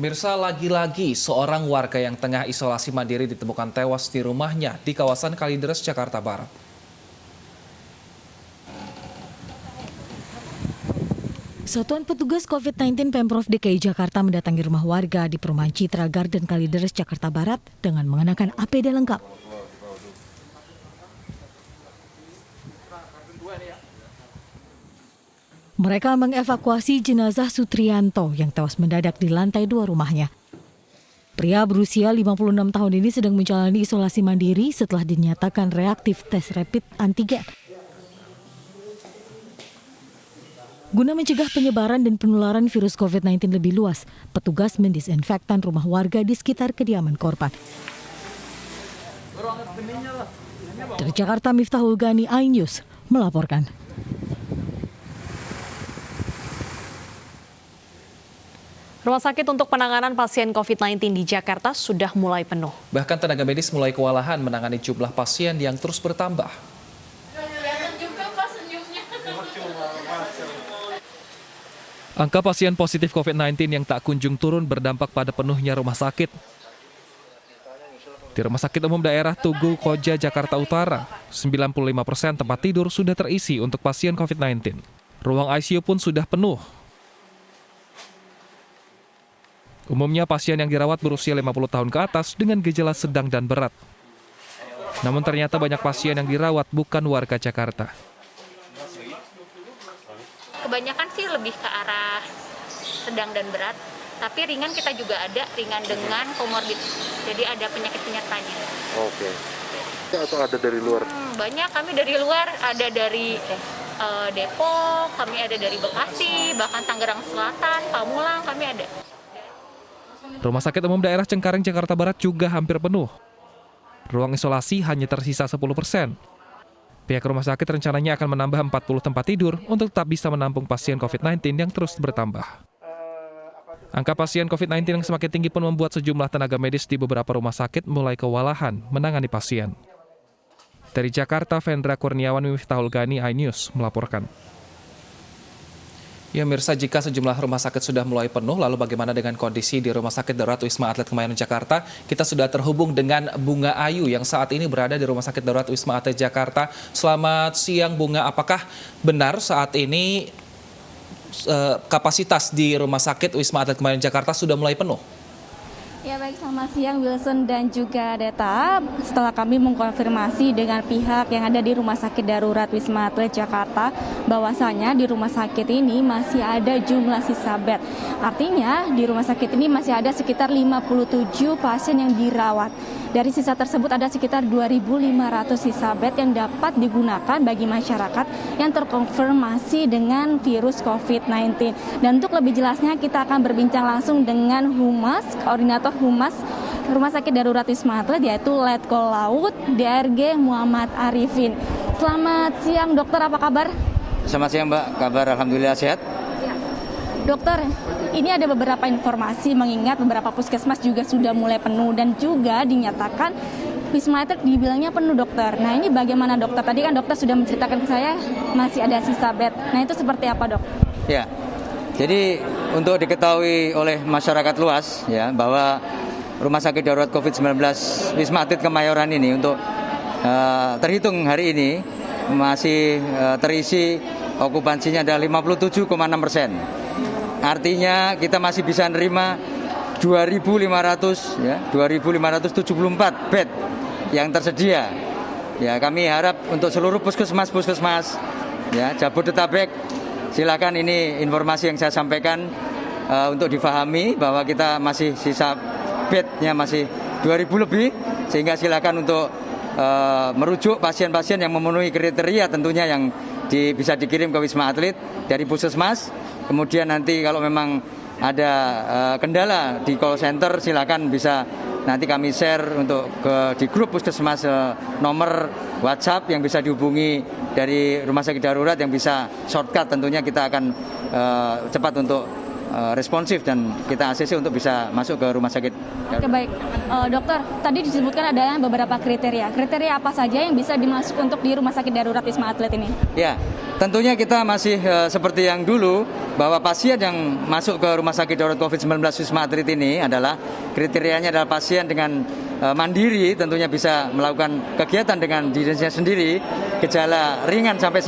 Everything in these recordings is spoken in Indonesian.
Pemirsa, lagi-lagi seorang warga yang tengah isolasi mandiri ditemukan tewas di rumahnya di kawasan Kalideres, Jakarta Barat. Satuan petugas COVID-19 Pemprov DKI Jakarta mendatangi rumah warga di perumahan Citra Garden Kalideres, Jakarta Barat dengan mengenakan APD lengkap. Mereka mengevakuasi jenazah Sutrianto yang tewas mendadak di lantai 2 rumahnya. Pria berusia 56 tahun ini sedang menjalani isolasi mandiri setelah dinyatakan reaktif tes rapid antigen. Guna mencegah penyebaran dan penularan virus COVID-19 lebih luas, petugas mendisinfektan rumah warga di sekitar kediaman korban. Dari Jakarta, Miftahul Gani, iNews melaporkan. Rumah sakit untuk penanganan pasien COVID-19 di Jakarta sudah mulai penuh. Bahkan tenaga medis mulai kewalahan menangani jumlah pasien yang terus bertambah. Angka pasien positif COVID-19 yang tak kunjung turun berdampak pada penuhnya rumah sakit. Di Rumah Sakit Umum Daerah Tugu Koja, Jakarta Utara, 95% tempat tidur sudah terisi untuk pasien COVID-19. Ruang ICU pun sudah penuh. Umumnya pasien yang dirawat berusia 50 tahun ke atas dengan gejala sedang dan berat. Namun ternyata banyak pasien yang dirawat bukan warga Jakarta. Kebanyakan sih lebih ke arah sedang dan berat, tapi ringan kita juga ada, ringan dengan komorbid. Jadi ada penyakit penyertanya. Oke. Atau ada dari luar? Banyak, kami dari luar, ada dari Depok, kami ada dari Bekasi, bahkan Tangerang Selatan, Pamulang, kami ada. Rumah Sakit Umum Daerah Cengkareng, Jakarta Barat juga hampir penuh. Ruang isolasi hanya tersisa 10%. Pihak rumah sakit rencananya akan menambah 40 tempat tidur untuk tetap bisa menampung pasien COVID-19 yang terus bertambah. Angka pasien COVID-19 yang semakin tinggi pun membuat sejumlah tenaga medis di beberapa rumah sakit mulai kewalahan menangani pasien. Dari Jakarta, Vendra Kurniawan, Miftahul Gani, iNews melaporkan. Ya mirsa, jika sejumlah rumah sakit sudah mulai penuh, lalu bagaimana dengan kondisi di Rumah Sakit Darurat Wisma Atlet Kemayoran Jakarta? Kita sudah terhubung dengan Bunga Ayu yang saat ini berada di Rumah Sakit Darurat Wisma Atlet Jakarta. Selamat siang Bunga, apakah benar saat ini kapasitas di Rumah Sakit Wisma Atlet Kemayoran Jakarta sudah mulai penuh? Ya baik, selamat siang Wilson dan juga Deta. Setelah kami mengkonfirmasi dengan pihak yang ada di Rumah Sakit Darurat Wisma Atlet Jakarta, bahwasanya di rumah sakit ini masih ada jumlah sisa bed. Artinya di rumah sakit ini masih ada sekitar 57 pasien yang dirawat. Dari sisa tersebut ada sekitar 2.500 sisa bed yang dapat digunakan bagi masyarakat yang terkonfirmasi dengan virus COVID-19. Dan untuk lebih jelasnya kita akan berbincang langsung dengan Humas, Koordinator Humas Rumah Sakit Darurat Wisma Atlet, yaitu Letkol Laut DRG Muhammad Arifin. Selamat siang dokter, apa kabar? Selamat siang Mbak, kabar alhamdulillah sehat. Dokter, ini ada beberapa informasi mengingat beberapa puskesmas juga sudah mulai penuh dan juga dinyatakan Wisma Atlet dibilangnya penuh dokter. Nah ini bagaimana dokter? Tadi kan dokter sudah menceritakan ke saya masih ada sisa bed. Nah itu seperti apa dok? Ya, jadi untuk diketahui oleh masyarakat luas ya bahwa Rumah Sakit Darurat COVID-19 Wisma Atlet Kemayoran ini untuk terhitung hari ini masih terisi okupansinya ada 57,6%. Artinya kita masih bisa nerima 2.500 ya, 2.574 bed yang tersedia. Ya, kami harap untuk seluruh puskesmas ya, Jabodetabek, silakan ini informasi yang saya sampaikan untuk difahami bahwa kita masih sisa bednya masih 2.000 lebih, sehingga silakan untuk merujuk pasien-pasien yang memenuhi kriteria tentunya yang bisa dikirim ke Wisma Atlet dari puskesmas. Kemudian nanti kalau memang ada kendala di call center, silakan bisa nanti kami share untuk di grup puskesmas nomor WhatsApp yang bisa dihubungi dari Rumah Sakit Darurat yang bisa shortcut, tentunya kita akan cepat untuk responsif dan kita ACC untuk bisa masuk ke rumah sakit. Oke baik, dokter, tadi disebutkan ada beberapa kriteria. Kriteria apa saja yang bisa dimasuk untuk di Rumah Sakit Darurat Wisma Atlet ini? Ya, Tentunya kita masih seperti yang dulu, bahwa pasien yang masuk ke rumah sakit darurat COVID-19 Wisma Atlet ini adalah kriterianya adalah pasien dengan mandiri, tentunya bisa melakukan kegiatan dengan dirinya sendiri, gejala ringan sampai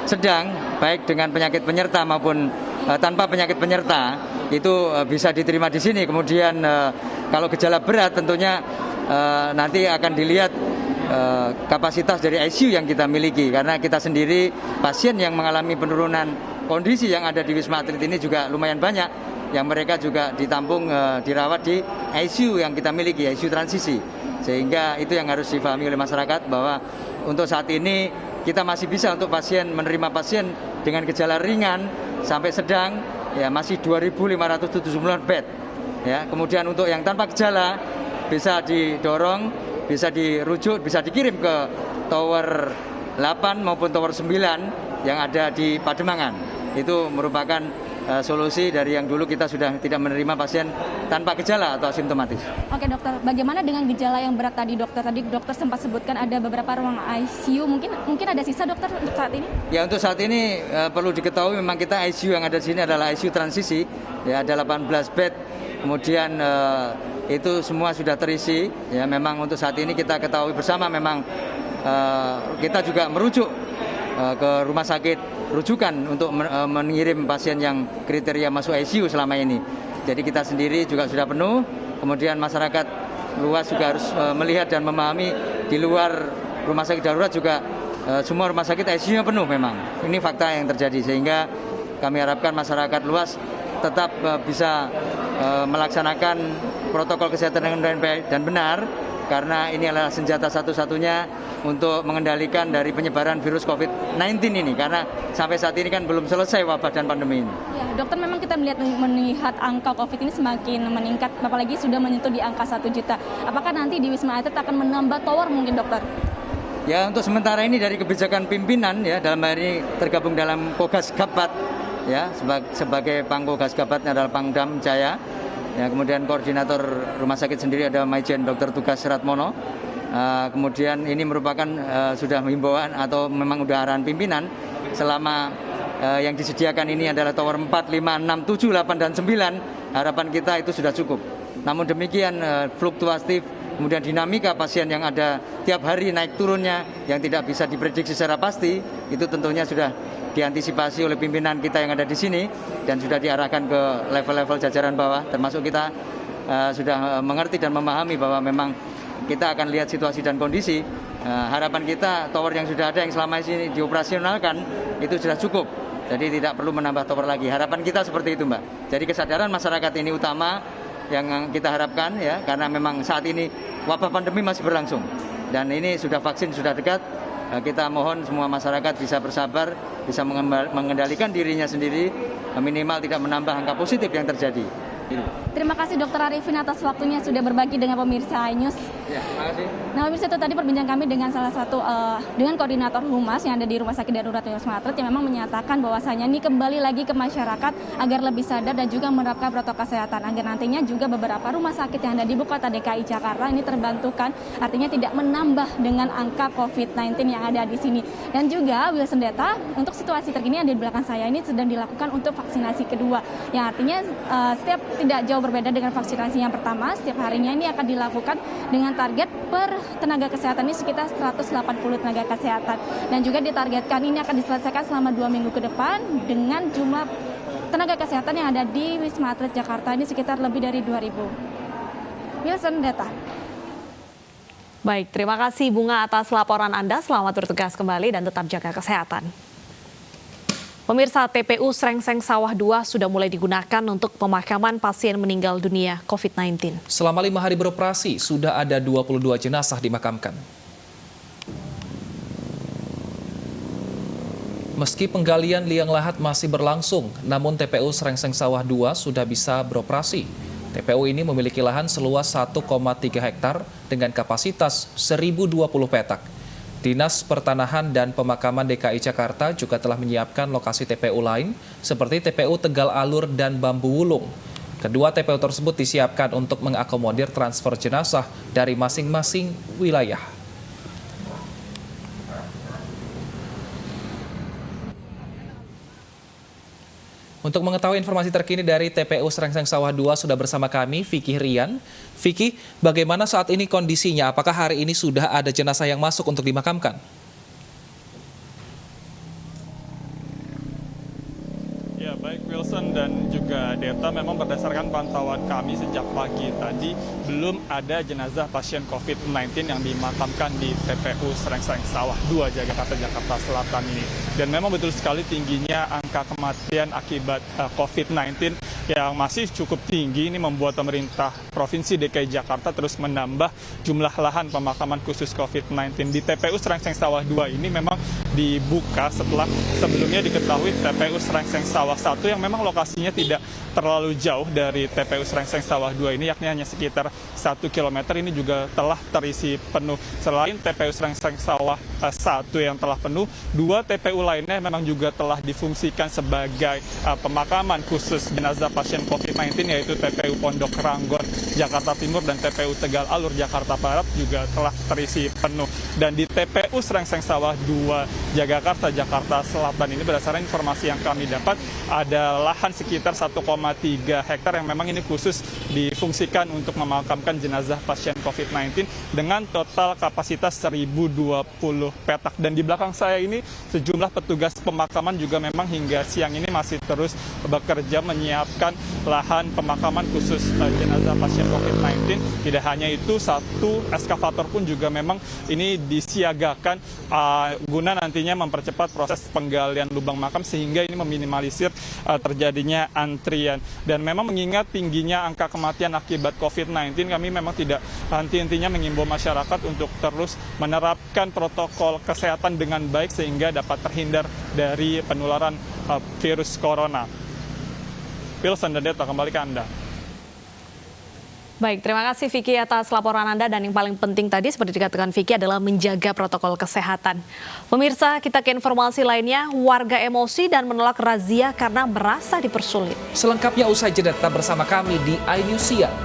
sedang, baik dengan penyakit penyerta maupun tanpa penyakit penyerta, itu bisa diterima di sini. Kemudian kalau gejala berat tentunya nanti akan dilihat kapasitas dari ICU yang kita miliki, karena kita sendiri pasien yang mengalami penurunan kondisi yang ada di Wisma Atlet ini juga lumayan banyak, yang mereka juga ditampung dirawat di ICU yang kita miliki, ICU transisi. Sehingga itu yang harus dipahami oleh masyarakat, bahwa untuk saat ini kita masih bisa untuk menerima pasien dengan gejala ringan sampai sedang, ya masih 2.579 bed. Ya, kemudian untuk yang tanpa gejala bisa didorong, bisa dirujuk, bisa dikirim ke Tower 8 maupun Tower 9 yang ada di Pademangan. Itu merupakan solusi dari yang dulu kita sudah tidak menerima pasien tanpa gejala atau asimptomatis. Oke dokter, bagaimana dengan gejala yang berat tadi dokter? Tadi dokter sempat sebutkan ada beberapa ruang ICU, mungkin ada sisa dokter untuk saat ini? Ya, untuk saat ini perlu diketahui memang kita ICU yang ada di sini adalah ICU transisi, ya ada 18 bed. Kemudian itu semua sudah terisi. Ya, memang untuk saat ini kita ketahui bersama, memang kita juga merujuk ke rumah sakit rujukan untuk mengirim pasien yang kriteria masuk ICU selama ini. Jadi kita sendiri juga sudah penuh. Kemudian masyarakat luas juga harus melihat dan memahami, di luar rumah sakit darurat juga semua rumah sakit ICU-nya penuh memang. Ini fakta yang terjadi, sehingga kami harapkan masyarakat luas tetap bisa melaksanakan protokol kesehatan dengan baik dan benar, karena ini adalah senjata satu-satunya untuk mengendalikan dari penyebaran virus COVID-19 ini, karena sampai saat ini kan belum selesai wabah dan pandemi ini. Ya, dokter, memang kita melihat angka COVID ini semakin meningkat, apalagi sudah menyentuh di angka 1 juta. Apakah nanti di Wisma Atlet akan menambah tower mungkin dokter? Ya, untuk sementara ini dari kebijakan pimpinan, ya dalam hal ini tergabung dalam Kogas Gapat, ya sebagai Pangkogas Gabatnya adalah Pangdam Jaya. Ya, kemudian koordinator rumah sakit sendiri ada Maijen Dr. Tugas Ratmono. Kemudian ini merupakan sudah himbauan atau memang udah arahan pimpinan, selama yang disediakan ini adalah tower 4, 5, 6, 7, 8, dan 9. Harapan kita itu sudah cukup. Namun demikian fluktuatif, kemudian dinamika pasien yang ada tiap hari naik turunnya yang tidak bisa diprediksi secara pasti, itu tentunya sudah diantisipasi oleh pimpinan kita yang ada di sini dan sudah diarahkan ke level-level jajaran bawah, termasuk kita sudah mengerti dan memahami bahwa memang kita akan lihat situasi dan kondisi. Harapan kita tower yang sudah ada, yang selama ini dioperasionalkan, itu sudah cukup. Jadi tidak perlu menambah tower lagi. Harapan kita seperti itu, Mbak. Jadi kesadaran masyarakat ini utama yang kita harapkan, ya, karena memang saat ini wabah pandemi masih berlangsung dan ini sudah vaksin sudah dekat. Kita mohon semua masyarakat bisa bersabar, bisa mengendalikan dirinya sendiri, minimal tidak menambah angka positif yang terjadi. Terima kasih Dr. Arifin atas waktunya sudah berbagi dengan pemirsa iNews. Ya, terima kasih. Nah, pemirsa, itu tadi perbincangan kami dengan salah satu dengan koordinator humas yang ada di Rumah Sakit Darurat Wisma Atlet, yang memang menyatakan bahwasanya ini kembali lagi ke masyarakat agar lebih sadar dan juga menerapkan protokol kesehatan, agar nantinya juga beberapa rumah sakit yang ada di ibu kota DKI Jakarta ini terbantukan, artinya tidak menambah dengan angka COVID-19 yang ada di sini. Dan juga Wilson Data, untuk situasi terkini yang di belakang saya ini sedang dilakukan untuk vaksinasi kedua, yang artinya setiap tidak jauh berbeda dengan vaksinasi yang pertama. Setiap harinya ini akan dilakukan dengan target per tenaga kesehatan ini sekitar 180 tenaga kesehatan. Dan juga ditargetkan ini akan diselesaikan selama 2 minggu ke depan dengan jumlah tenaga kesehatan yang ada di Wisma Atlet Jakarta ini sekitar lebih dari 2.000. Wilson Data. Baik, terima kasih Bunga atas laporan Anda. Selamat bertugas kembali dan tetap jaga kesehatan. Pemirsa, TPU Srengseng Sawah 2 sudah mulai digunakan untuk pemakaman pasien meninggal dunia COVID-19. Selama 5 hari beroperasi, sudah ada 22 jenazah dimakamkan. Meski penggalian liang lahat masih berlangsung, namun TPU Srengseng Sawah 2 sudah bisa beroperasi. TPU ini memiliki lahan seluas 1,3 hektar dengan kapasitas 1.020 petak. Dinas Pertanahan dan Pemakaman DKI Jakarta juga telah menyiapkan lokasi TPU lain seperti TPU Tegal Alur dan Bambu Wulung. Kedua TPU tersebut disiapkan untuk mengakomodir transfer jenazah dari masing-masing wilayah. Untuk mengetahui informasi terkini dari TPU Srengseng Sawah 2 sudah bersama kami Vicky Rian. Vicky, bagaimana saat ini kondisinya? Apakah hari ini sudah ada jenazah yang masuk untuk dimakamkan? Ya, baik Wilson dan juga Deta, memang berdasarkan pantauan kami sejak pagi tadi belum ada jenazah pasien COVID-19 yang dimakamkan di TPU Srengseng Sawah 2 Jakarta Selatan ini. Dan memang betul sekali tingginya angka kematian akibat COVID-19 yang masih cukup tinggi ini membuat pemerintah Provinsi DKI Jakarta terus menambah jumlah lahan pemakaman khusus COVID-19 di TPU Srengseng Sawah 2 ini memang dibuka setelah sebelumnya diketahui TPU Srengseng Sawah 1 yang memang lokasinya tidak terlalu jauh dari TPU Srengseng Sawah 2 ini, yakni hanya sekitar 1 km, ini juga telah terisi penuh. Selain TPU Srengseng Sawah 1 yang telah penuh, 2 TPU lainnya memang juga telah difungsikan sebagai pemakaman khusus jenazah pasien COVID-19, yaitu TPU Pondok Ranggon Jakarta Timur dan TPU Tegal Alur Jakarta Barat juga telah terisi penuh. Dan di TPU Srengseng Sawah 2 Jakarta Selatan ini berdasarkan informasi yang kami dapat ada lahan sekitar 1,3 hektar yang memang ini khusus difungsikan untuk memakamkan jenazah pasien COVID-19 dengan total kapasitas 1.020 petak. Dan di belakang saya ini sejumlah petugas pemakaman juga memang hingga siang ini masih terus bekerja menyiapkan lahan pemakaman khusus jenazah pasien COVID-19. Tidak hanya itu, satu eskavator pun juga memang ini disiagakan guna nantinya mempercepat proses penggalian lubang makam sehingga ini meminimalisir terjadinya antrian. Dan memang mengingat tingginya angka kematian akibat COVID-19, kami memang tidak henti-hentinya mengimbau masyarakat untuk terus menerapkan protokol kesehatan dengan baik sehingga dapat terhindar dari penularan virus corona. Wilson dan Deta, kembali ke Anda. Baik, terima kasih Vicky atas laporan Anda, dan yang paling penting tadi seperti dikatakan Vicky adalah menjaga protokol kesehatan. Pemirsa, kita ke informasi lainnya, warga emosi dan menolak razia karena merasa dipersulit. Selengkapnya usai jeda, tetap bersama kami di iNews Siang.